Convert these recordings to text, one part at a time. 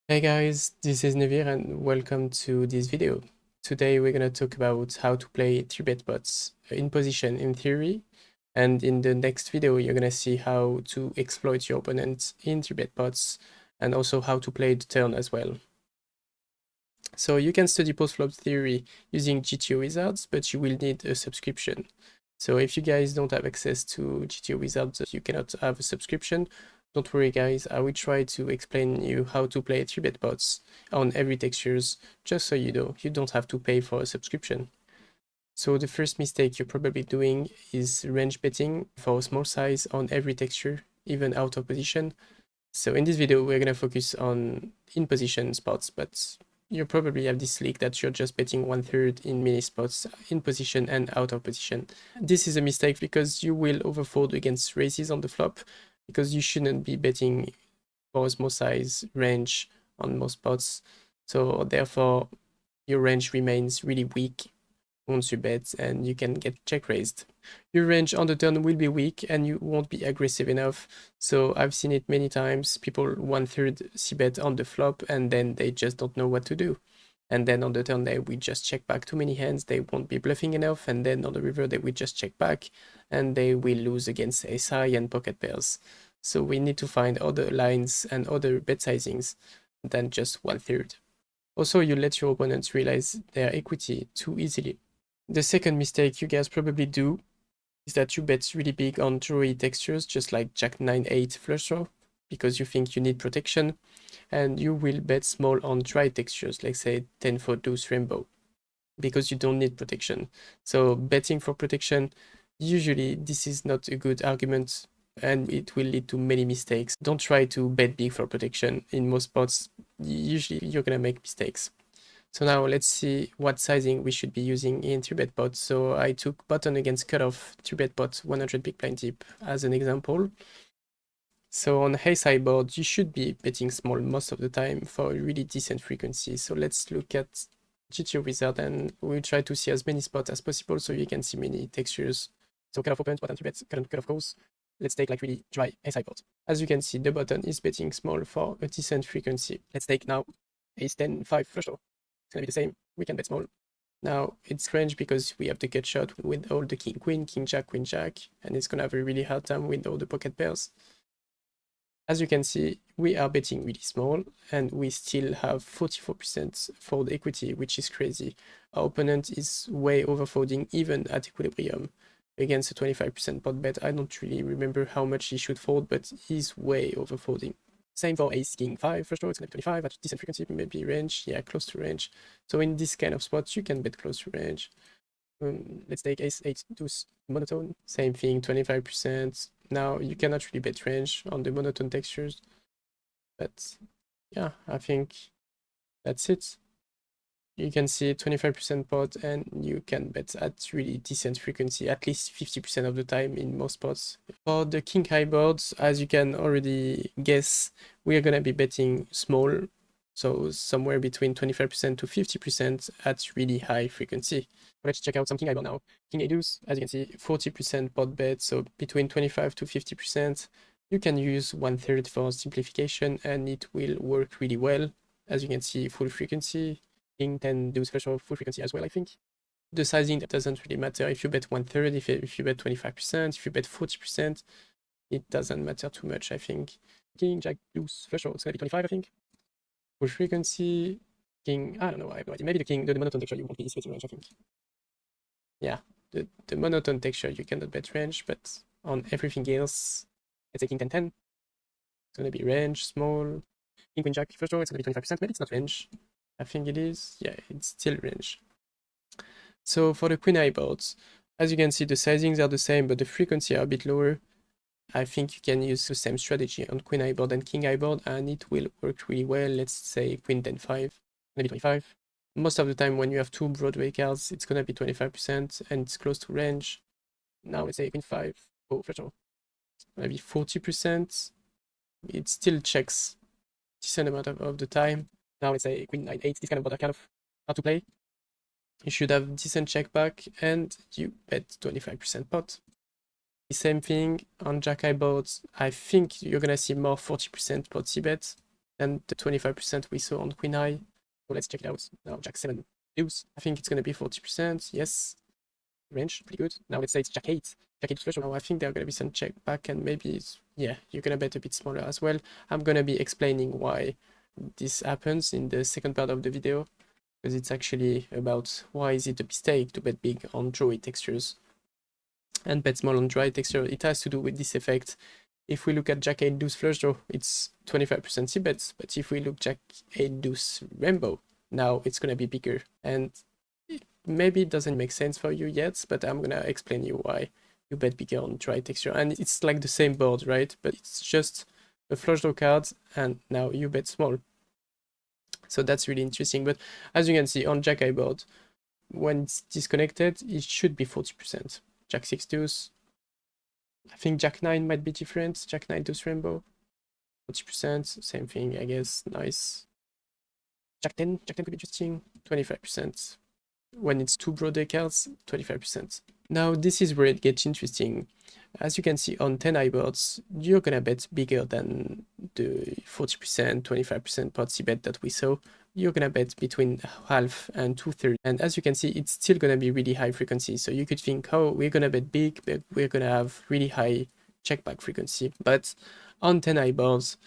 Hey guys, this is Nevir and welcome to this video. Today we're going to talk about how to play 3-bet pots in position in theory, and in the next video you're going to see how to exploit your opponent in 3-bet pots and also how to play the turn as well. So you can study post-flop theory using GTO Wizards, but you will need a subscription. So if you guys don't have access to GTO Wizards, you cannot have a subscription. Don't worry guys, I will try to explain you how to play 3-bet pots on every textures, just so you know, you don't have to pay for a subscription. So the first mistake you're probably doing is range betting for a small size on every texture, even out of position. So in this video, we're going to focus on in position spots, but you probably have this leak that you're just betting 1/3 in many spots in position and out of position. This is a mistake because you will overfold against races on the flop, because you shouldn't be betting for a small size range on most spots. So therefore, your range remains really weak once you bet, and you can get check raised. Your range on the turn will be weak and you won't be aggressive enough. So I've seen it many times. People 1/3 c-bet on the flop and then they just don't know what to do. And then on the turn they will just check back too many hands, they won't be bluffing enough, and then on the river they will just check back and they will lose against ace high and pocket pairs. So we need to find other lines and other bet sizings than just 1/3. Also, you let your opponents realize their equity too easily. The second mistake you guys probably do is that you bet really big on drawy textures, just like Jack 9-8 flush draw, because you think you need protection, and you will bet small on dry textures, like say 10-4 deuce rainbow, because you don't need protection. So betting for protection, usually this is not a good argument, and it will lead to many mistakes. Don't try to bet big for protection. In most spots, usually you're gonna make mistakes. So now let's see what sizing we should be using in 3-bet pot. So I took button against cutoff 3-bet pot 100 big blind deep as an example. So on ace high board, you should be betting small most of the time for a really decent frequency. So let's look at GTO Wizard and we'll try to see as many spots as possible so you can see many textures. So cutoff opens, button 3-bet, current cutoff goes. Let's take like really dry ace high board. As you can see, the button is betting small for a decent frequency. Let's take now ace 10, 5 flush draw. It's gonna be the same. We can bet small. Now it's strange because we have the gut shot with all the king queen, king jack, queen jack, and it's gonna have a really hard time with all the pocket pairs. As you can see, we are betting really small and we still have 44% fold equity, which is crazy. Our opponent is way overfolding even at equilibrium against a 25% pot bet. I don't really remember how much he should fold, but he's way overfolding. Same for ace king 5 first draw, it's gonna be 25 at decent frequency, maybe range, yeah, close to range. So in this kind of spots, you can bet close to range. Let's take ace 8 deuce monotone, same thing, 25%. Now you cannot really bet range on the monotone textures, but yeah, I think that's it. You can see 25% pot and you can bet at really decent frequency, at least 50% of the time in most spots. For the king high boards, as you can already guess, we are gonna be betting small, so somewhere between 25% to 50% at really high frequency. Let's check out some king high board now. King a deuce, as you can see, 40% pot bet, so between 25 to 50%. You can use 1/3 for simplification and it will work really well. As you can see, full frequency. King 10 deuce flush draw, full frequency as well, I think. The sizing doesn't really matter if you bet 1/3, if you bet 25%, if you bet 40%, it doesn't matter too much, I think. King, jack, deuce, flush draw, it's gonna be 25, I think. Full frequency, king, I don't know, I have no idea. Maybe the king, the monotone texture, you won't be betting range, I think. Yeah, the monotone texture, you cannot bet range, but on everything else, let's say king 10, 10. It's gonna be range, small. King, queen, jack, flush draw, it's gonna be 25%, maybe it's not range. I think it is, yeah, it's still range. So for the queen high boards, as you can see, the sizings are the same, but the frequency are a bit lower. I think you can use the same strategy on queen high board and king high board, and it will work really well. Let's say queen 10 5, maybe 25. Most of the time when you have two Broadway cards, it's gonna be 25% and it's close to range. Now let's say queen 5, oh, for sure. Maybe 40%. It still checks decent amount of the time. Now let's say queen 9 8, this kind of board are kind of hard to play. You should have decent check back and you bet 25% pot. The same thing on jack high boards. I think you're gonna see more 40% pot c-bet. than the 25% we saw on Queen High. So let's check it out. Now Jack 7 deuce. I think it's gonna be 40%. Yes. Range, pretty good. Now let's say it's Jack 8. Jack 8 flush. Now I think there are gonna be some check back and maybe it's, yeah, you're gonna bet a bit smaller as well. I'm gonna be explaining why this happens in the second part of the video, because it's actually about why is it a mistake to bet big on drawy textures and bet small on dry texture. It has to do with this effect. If we look at Jack 8 deuce flush draw, it's 25% c-bets, but if we look Jack 8 deuce rainbow, now it's gonna be bigger. And maybe it doesn't make sense for you yet, but I'm gonna explain you why you bet bigger on dry texture. And it's like the same board, right? But it's just a flush draw card, and now you bet small. So that's really interesting. But as you can see on Jack 8 board, when it's disconnected, it should be 40%. Jack 6 deuce. I think Jack 9 might be different. Jack 9 deuce rainbow, 40%. Same thing, I guess. Nice. Jack 10 could be interesting. 25%. When it's two broad cards, 25%. Now this is where it gets interesting. As you can see on 10 high boards, you're gonna bet bigger than the 40%, 25% pot C bet that we saw. You're gonna bet between half and 2/3. And as you can see, it's still gonna be really high frequency. So you could think, oh, we're gonna bet big, but we're gonna have really high check back frequency. But on 10 high boards,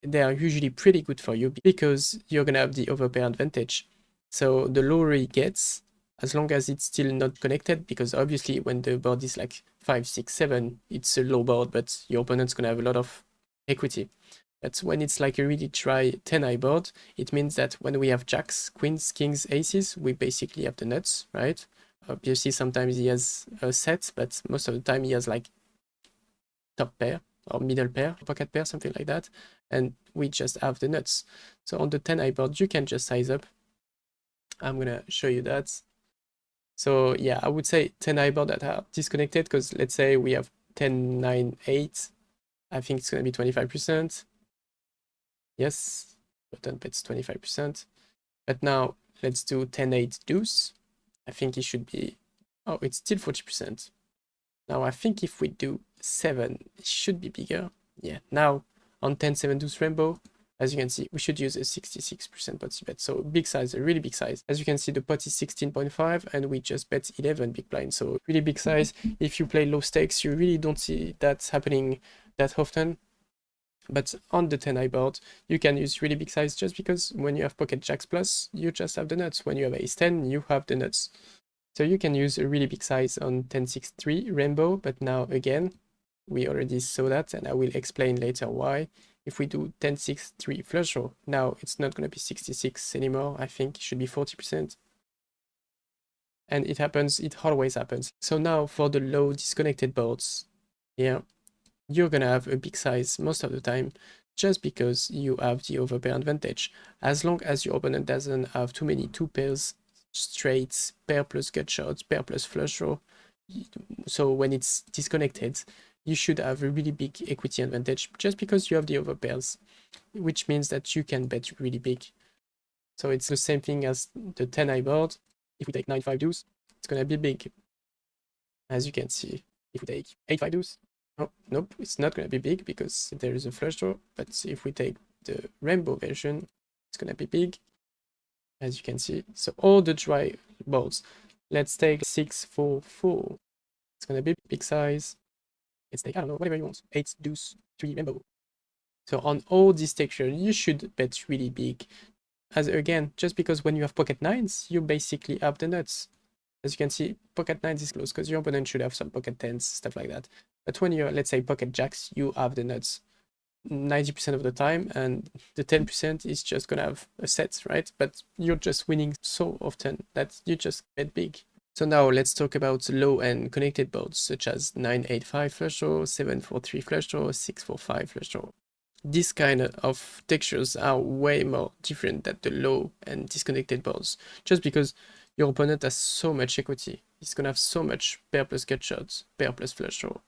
they are usually pretty good for you because you're gonna have the overpair advantage. So the lower it gets, as long as it's still not connected, because obviously when the board is like 5, 6, 7, it's a low board, but your opponent's gonna have a lot of equity. But when it's like a really dry 10-high board, it means that when we have jacks, queens, kings, aces, we basically have the nuts, right? Obviously sometimes he has a set, but most of the time he has like top pair or middle pair, pocket pair, something like that, and we just have the nuts. So on the 10-high board, you can just size up. I'm gonna show you that. So yeah, I would say 10 high board that are disconnected, because let's say we have 10, 9, 8. I think it's going to be 25%. Yes, button bets 25%. But now let's do 10, 8 deuce. I think it should be, oh, it's still 40%. Now I think if we do 7, it should be bigger. Yeah, now on 10, 7 deuce rainbow, as you can see, we should use a 66% pot bet. So big size, a really big size. As you can see, the pot is 16.5 and we just bet 11 big blind. So really big size. If you play low stakes, you really don't see that happening that often. But on the 10 high board, you can use really big size just because when you have pocket jacks plus, you just have the nuts. When you have ace 10, you have the nuts. So you can use a really big size on 10-6-3 rainbow. But now again, we already saw that and I will explain later why. If we do 10-6-3 flush draw, now it's not going to be 66 anymore. I think it should be 40%. And it happens, it always happens. So now for the low disconnected boards, yeah, you're going to have a big size most of the time, just because you have the overpair advantage. As long as your opponent doesn't have too many two pairs, straights, pair plus gut shots, pair plus flush draw. So when it's disconnected, you should have a really big equity advantage just because you have the overpairs, which means that you can bet really big. So it's the same thing as the 10 high board. If we take 9-5 deuce, it's gonna be big. As you can see, if we take 8-5 deuce, oh, nope, it's not gonna be big because there is a flush draw. But if we take the rainbow version, it's gonna be big, as you can see. So all the dry boards, let's take 6-4-4. It's gonna be big size. Let's take, I don't know, whatever you want. 8 deuce 3 rainbow. So on all these textures, you should bet really big. As again, just because when you have pocket nines, you basically have the nuts. As you can see, pocket nines is close because your opponent should have some pocket tens, stuff like that. But when you're, let's say, pocket jacks, you have the nuts 90% of the time, and the 10% is just gonna have a set, right? But you're just winning so often that you just bet big. So now let's talk about low and connected boards such as 9-8-5 flush draw, 7-4-3 flush draw, 6-4-5 flush draw. These kind of textures are way more different than the low and disconnected boards, just because your opponent has so much equity. He's gonna have so much pair plus gut shots, pair plus flush draw,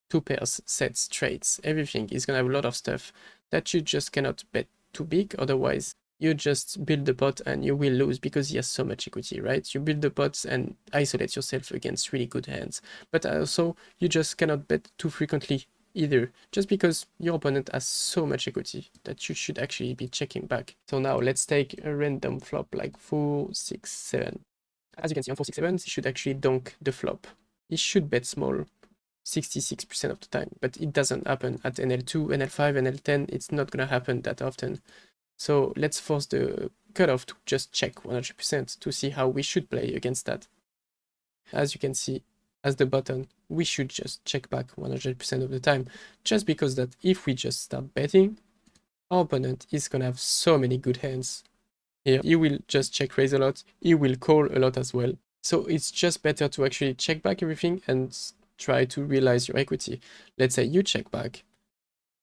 two pairs, sets, trades, everything. He's gonna have a lot of stuff that you just cannot bet too big, otherwise you just build the pot and you will lose because he has so much equity, right? You build the pots and isolate yourself against really good hands. But also, you just cannot bet too frequently either, just because your opponent has so much equity that you should actually be checking back. So now let's take a random flop like 4, 6, 7. As you can see on 4, 6, 7, he should actually donk the flop. He should bet small 66% of the time, but it doesn't happen at NL2, NL5, NL10. It's not gonna happen that often. So let's force the cutoff to just check 100% to see how we should play against that. As you can see, as the button, we should just check back 100% of the time, just because that if we just start betting, our opponent is gonna have so many good hands. Here, he will just check raise a lot, he will call a lot as well. So it's just better to actually check back everything and try to realize your equity. Let's say you check back,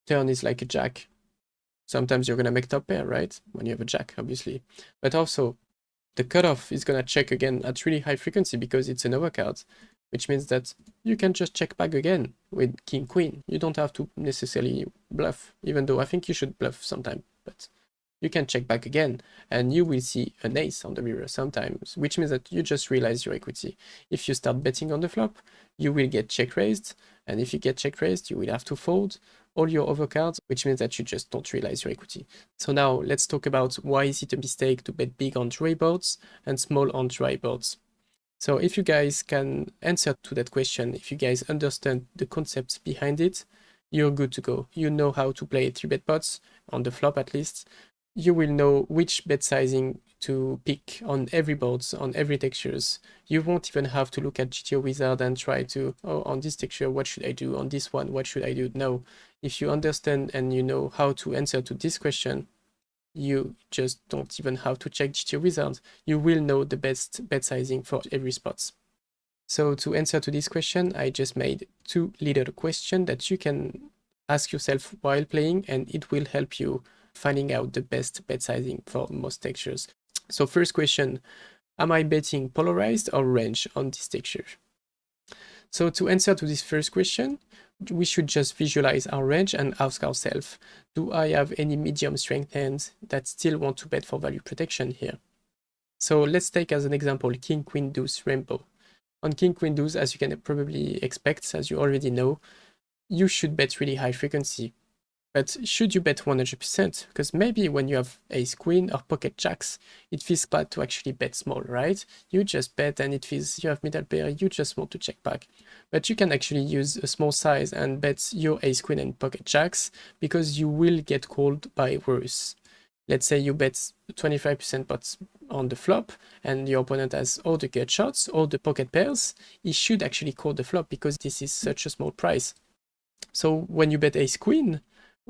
turn is like a jack. Sometimes you're gonna make top pair, right? When you have a jack, obviously. But also, the cutoff is gonna check again at really high frequency because it's an overcard, which means that you can just check back again with king queen. You don't have to necessarily bluff, even though I think you should bluff sometime, but you can check back again and you will see an ace on the mirror sometimes, which means that you just realize your equity. If you start betting on the flop, you will get check raised, and if you get check raised, you will have to fold all your overcards, which means that you just don't realize your equity. So now let's talk about why is it a mistake to bet big on dry boards and small on dry boards. So if you guys can answer to that question, if you guys understand the concepts behind it, you're good to go. You know how to play 3-bet pots, on the flop at least. You will know which bet sizing to pick on every boards, on every textures. You won't even have to look at GTO Wizard and try to, oh, on this texture, what should I do? On this one, what should I do? No. If you understand and you know how to answer to this question, you just don't even have to check GTO Wizard. You will know the best bet sizing for every spot. So to answer to this question, I just made 2 little questions that you can ask yourself while playing, and it will help you finding out the best bet sizing for most textures. So first question, am I betting polarized or range on this texture? So to answer to this first question, we should just visualize our range and ask ourselves, do I have any medium strength hands that still want to bet for value protection here? So let's take as an example King Queen Deuce Rainbow. On King Queen Deuce, as you can probably expect, as you already know, you should bet really high frequency. But should you bet 100%? Because maybe when you have ace queen or pocket jacks, it feels bad to actually bet small, right? You just bet and it feels you have middle pair, you just want to check back. But you can actually use a small size and bet your ace queen and pocket jacks because you will get called by worse. Let's say you bet 25% pots on the flop and your opponent has all the gut shots, all the pocket pairs, he should actually call the flop because this is such a small price. So when you bet ace queen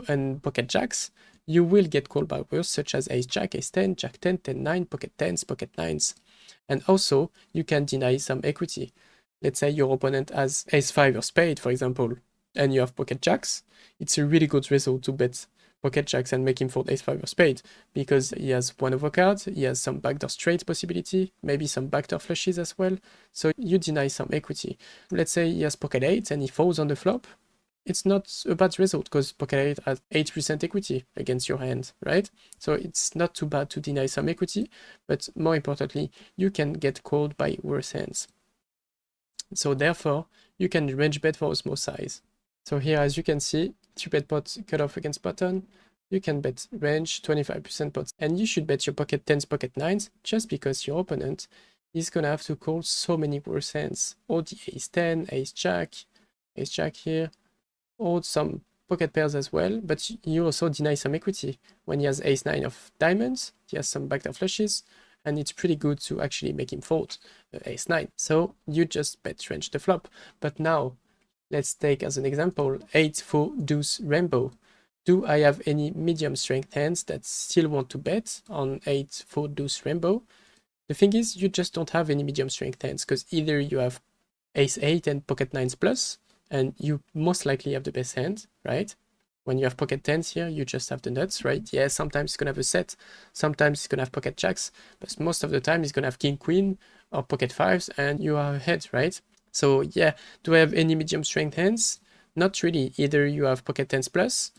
and pocket jacks, you will get called by words such as ace jack, ace 10, jack 10, 10 9, pocket 10s, pocket 9s. And also, you can deny some equity. Let's say your opponent has ace 5 or spade, for example, and you have pocket jacks. It's a really good result to bet pocket jacks and make him fold ace 5 or spade, because he has one overcard, he has some backdoor straight possibility, maybe some backdoor flushes as well, so you deny some equity. Let's say he has pocket 8 and he folds on the flop. It's not a bad result because pocket 8 has 8% equity against your hand, right? So it's not too bad to deny some equity, but more importantly, you can get called by worse hands. So therefore, you can range bet for a small size. So here, as you can see, 3-bet pot cutoff against button, you can bet range 25% pots, and you should bet your pocket 10s, pocket 9s, just because your opponent is gonna have to call so many worse hands. Or the ace 10, ace jack here, or some pocket pairs as well, but you also deny some equity. When he has ace 9 of diamonds, he has some backdoor flushes, and it's pretty good to actually make him fold ace 9. So you just bet range the flop. But now, let's take as an example 8-4 deuce rainbow. Do I have any medium strength hands that still want to bet on 8-4 deuce rainbow? The thing is, you just don't have any medium strength hands, because either you have ace 8 and pocket 9s plus, and you most likely have the best hand, right? When you have pocket 10s here, you just have the nuts, right? Yeah, sometimes it's gonna have a set, sometimes it's gonna have pocket jacks, but most of the time it's gonna have king, queen, or pocket 5s, and you are ahead, right? So yeah, do I have any medium strength hands? Not really. Either you have pocket 10s plus,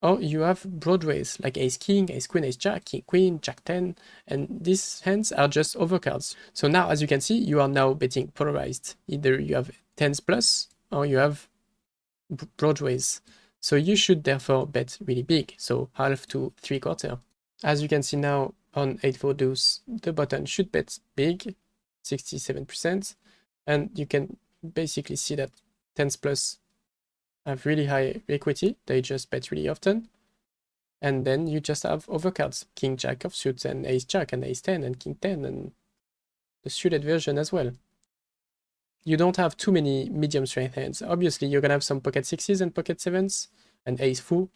or you have broadways like ace king, ace queen, ace jack, king queen, jack 10, and these hands are just overcards. So now, as you can see, you are now betting polarized. Either you have 10s plus, or you have broadways. So you should therefore bet really big, so half to 3/4. As you can see now on 8-4 deuce, the button should bet big, 67%, and you can basically see that tens plus have really high equity, they just bet really often. And then you just have overcards, king jack of suits and ace jack and ace 10 and king 10 and the suited version as well. You don't have too many medium strength hands. Obviously, you're gonna have some pocket sixes and pocket sevens and ace full.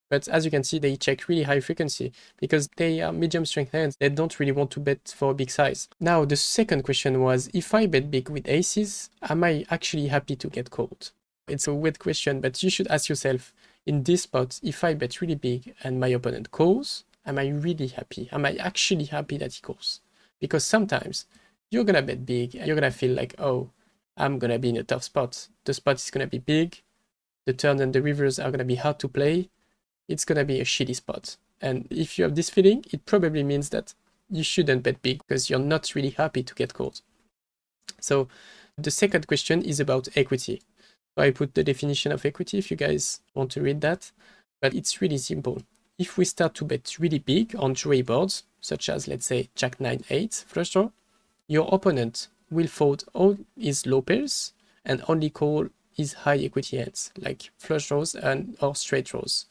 But as you can see, they check really high frequency because they are medium strength hands. They don't really want to bet for a big size. Now, the second question was, if I bet big with aces, am I actually happy to get called? It's a weird question, but you should ask yourself, in this spot, if I bet really big and my opponent calls, am I really happy? Am I actually happy that he calls? Because sometimes you're gonna bet big and you're gonna feel like, oh, I'm gonna be in a tough spot. The spot is gonna be big. The turn and the rivers are gonna be hard to play. It's gonna be a shitty spot. And if you have this feeling, it probably means that you shouldn't bet big because you're not really happy to get called. So the second question is about equity. So I put the definition of equity if you guys want to read that, but it's really simple. If we start to bet really big on drawy boards, such as let's say Jack 9 8 flush draw, your opponent will fold all his low pairs and only call his high equity hands, like flush draws and or straight draws.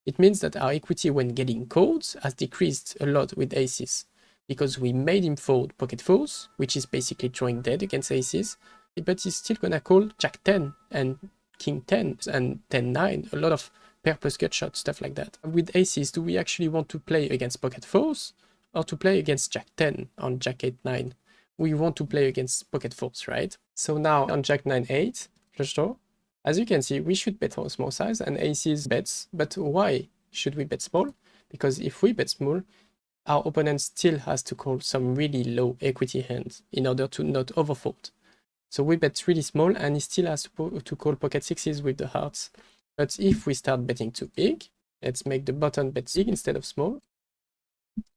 It means that our equity when getting called has decreased a lot with aces, because we made him fold pocket fours, which is basically drawing dead against aces, but he's still gonna call Jack 10 and King 10 and 10 9, a lot of pair plus gut shot, stuff like that. With aces, do we actually want to play against pocket fours or to play against Jack 10 on Jack 8 9? We want to play against pocket fours, right? So now on Jack 9 8 flush draw, as you can see, we should bet for a small size and aces bets, but why should we bet small? Because if we bet small, our opponent still has to call some really low equity hands in order to not overfold. So we bet really small and he still has to call pocket sixes with the hearts. But if we start betting too big, let's make the button bet big instead of small.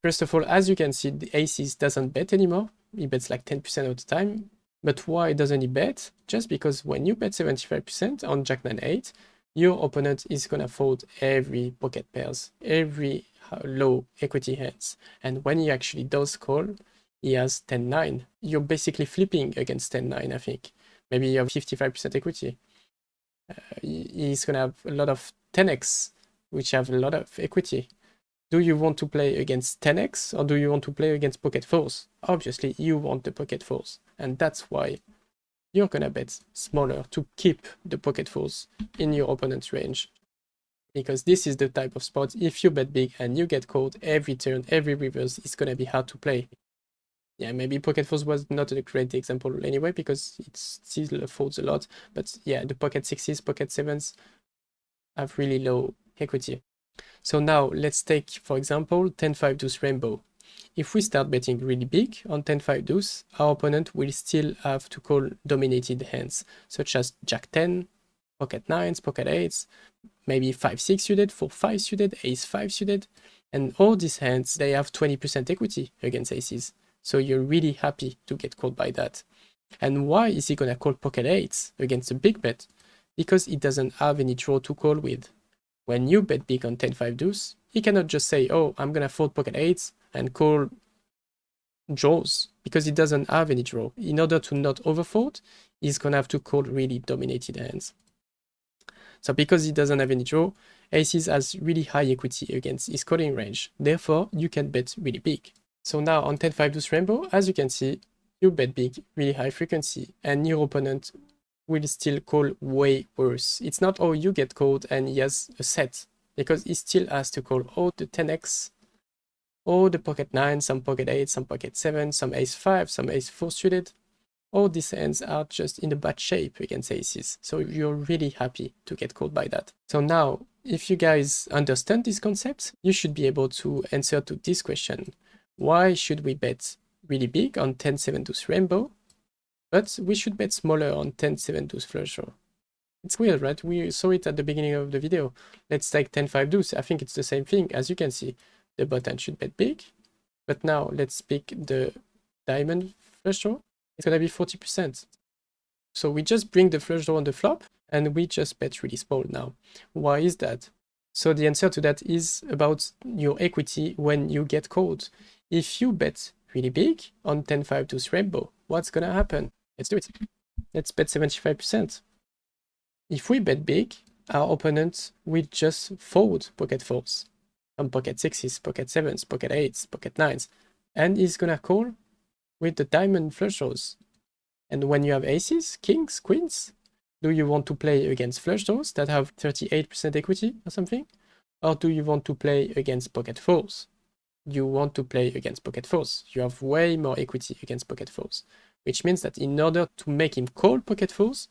First of all, as you can see, the aces doesn't bet anymore. He bets like 10% of the time. But why doesn't he bet? Just because when you bet 75% on Jack 9 8, your opponent is gonna fold every pocket pairs, every low equity hands. And when he actually does call, he has 10 9. You're basically flipping against 10 9, I think. Maybe you have 55% equity. He's gonna have a lot of 10x, which have a lot of equity. Do you want to play against 10x or do you want to play against pocket fours? Obviously, you want the pocket fours, and that's why you're gonna bet smaller to keep the pocket fours in your opponent's range. Because this is the type of spot, if you bet big and you get called every turn, every reverse, it's gonna be hard to play. Yeah, maybe pocket fours was not a great example anyway, because it still folds a lot, but yeah, the pocket sixes, pocket sevens have really low equity. So now let's take, for example, 10-5 deuce rainbow. If we start betting really big on 10-5 deuce, our opponent will still have to call dominated hands, such as Jack 10, pocket 9s, pocket 8s, maybe 5-6 suited, 4-5 suited, ace-5 suited, and all these hands, they have 20% equity against aces. So you're really happy to get called by that. And why is he gonna call pocket 8s against a big bet? Because he doesn't have any draw to call with. When you bet big on 10-5 deuce, he cannot just say, oh, I'm gonna fold pocket 8s and call draws, because he doesn't have any draw. In order to not overfold, he's gonna have to call really dominated hands. So because he doesn't have any draw, aces has really high equity against his calling range. Therefore, you can bet really big. So now on 10-5 deuce rainbow, as you can see, you bet big, really high frequency, and your opponent will still call way worse. It's not, oh, you get called and he has a set, because he still has to call all the 10x, all the pocket 9, some pocket 8, some pocket 7, some ace 5, some ace 4 suited. All these hands are just in a bad shape against aces, so you're really happy to get called by that. So now, if you guys understand this concept, you should be able to answer to this question. Why should we bet really big on 10-7 deuce rainbow, but we should bet smaller on 10-7 deuce flush draw? It's weird, right? We saw it at the beginning of the video. Let's take 10-5 deuce. I think it's the same thing. As you can see, the button should bet big. But now let's pick the diamond flush draw. It's gonna be 40%. So we just bring the flush draw on the flop, and we just bet really small now. Why is that? So the answer to that is about your equity when you get called. If you bet really big on 10-5 deuce rainbow, what's gonna happen? Let's do it. Let's bet 75%. If we bet big, our opponent will just fold pocket fours on pocket sixes, pocket sevens, pocket eights, pocket nines, and he's gonna call with the diamond flush draws. And when you have aces, kings, queens, do you want to play against flush draws that have 38% equity or something? Or do you want to play against pocket fours? You want to play against pocket fours. You have way more equity against pocket fours, which means that in order to make him call pocket fours,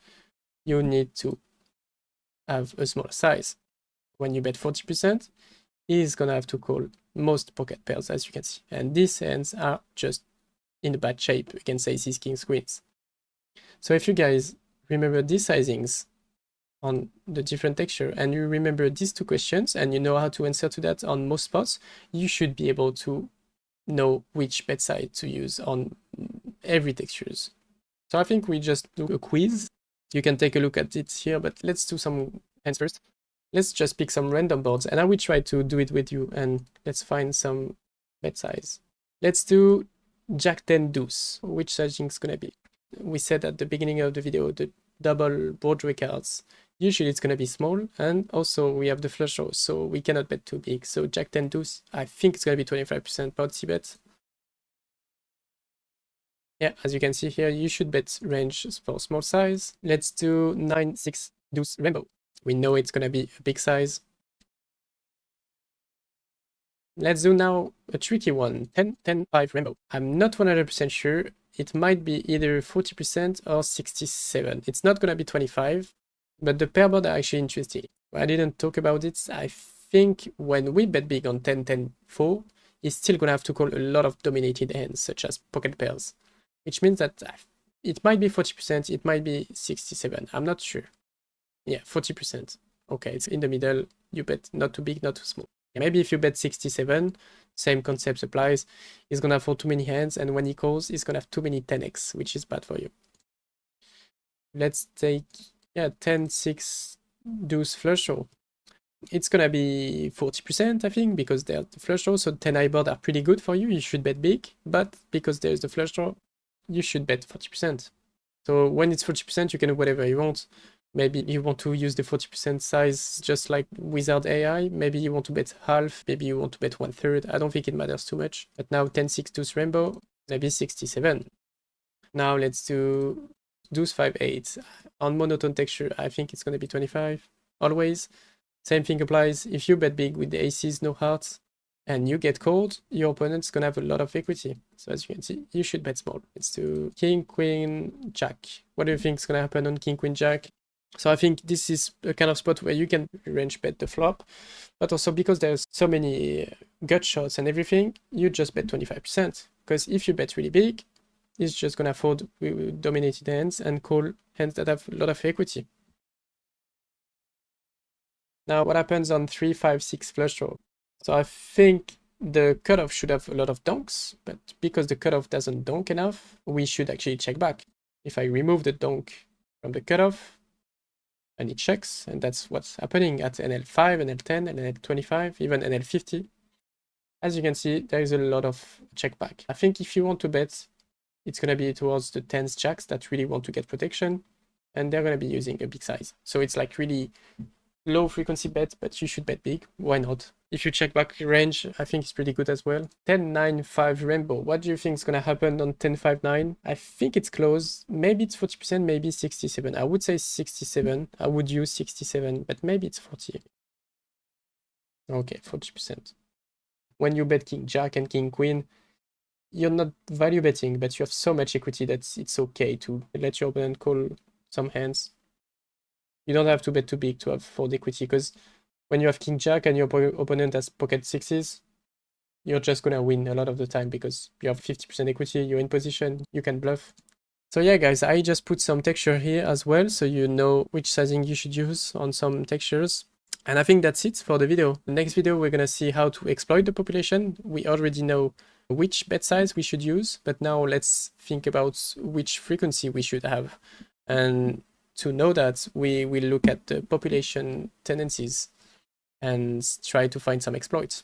you need to have a smaller size. When you bet 40%, he's gonna have to call most pocket pairs, as you can see. And these hands are just in a bad shape against aces, kings, queens. So if you guys remember these sizings on the different texture and you remember these two questions and you know how to answer to that on most spots, you should be able to know which bet size to use on every textures. So I think we just do a quiz. You can take a look at it here, but let's do some hands first. Let's just pick some random boards and I will try to do it with you and let's find some bet size. Let's do Jack 10 deuce. Which sizing is gonna be? We said at the beginning of the video, the double Broadway cards, usually it's gonna be small, and also we have the flush draws, so we cannot bet too big. So Jack 10 deuce, I think it's gonna be 25% bounty bet. Yeah, as you can see here, you should bet range for small size. Let's do 9-6 deuce rainbow. We know it's gonna be a big size. Let's do now a tricky one, 10-5 rainbow. I'm not 100% sure. It might be either 40% or 67. It's not gonna be 25, but the pair board are actually interesting. I didn't talk about it. I think when we bet big on 10-10-4, he's still gonna have to call a lot of dominated hands, such as pocket pairs, which means that it might be 40%, it might be 67. I'm not sure. Yeah, 40%. Okay, it's in the middle. You bet not too big, not too small. Maybe if you bet 67, same concept applies. He's gonna fold too many hands, and when he calls, he's gonna have too many 10x, which is bad for you. Let's take, 10-6 deuce flush draw. It's gonna be 40%, I think, because they're the flush draw, so 10 high board are pretty good for you. You should bet big, but because there's the flush draw, you should bet 40%. So when it's 40%, you can do whatever you want. Maybe you want to use the 40% size just like Wizard AI. Maybe you want to bet half. Maybe you want to bet 1/3. I don't think it matters too much. But now 10-6 deuce rainbow, maybe 67. Now let's do deuce 5-8. On monotone texture, I think it's going to be 25. Always. Same thing applies. If you bet big with the aces, no hearts, and you get called, your opponent's going to have a lot of equity. So as you can see, you should bet small. Let's do king, queen, jack. What do you think is going to happen on king, queen, jack? So I think this is a kind of spot where you can range bet the flop, but also because there's so many gut shots and everything, you just bet 25%. Because if you bet really big, it's just gonna fold with dominated hands and call hands that have a lot of equity. Now what happens on 3-5-6 flush draw? So I think the cutoff should have a lot of donks, but because the cutoff doesn't donk enough, we should actually check back. If I remove the donk from the cutoff, and it checks, and that's what's happening at NL5, NL10, NL25, even NL50. As you can see, there is a lot of check back. I think if you want to bet, it's going to be towards the 10s jacks that really want to get protection, and they're going to be using a big size. So it's like really low frequency bet, but you should bet big. Why not? If you check back range, I think it's pretty good as well. 10-9-5 rainbow. What do you think is going to happen on 10-5-9? I think it's close. Maybe it's 40%, maybe 67. I would say 67. I would use 67, but maybe it's 40. Okay, 40%. When you bet king jack and king queen, you're not value betting, but you have so much equity that it's okay to let your opponent call some hands. You don't have to bet too big to have fold equity, because when you have king jack and your opponent has pocket sixes, you're just gonna win a lot of the time because you have 50% equity, you're in position, you can bluff. So yeah guys, I just put some texture here as well, so you know which sizing you should use on some textures. And I think that's it for the video. The next video we're gonna see how to exploit the population. We already know which bet size we should use, but now let's think about which frequency we should have. And to know that, we will look at the population tendencies and try to find some exploits.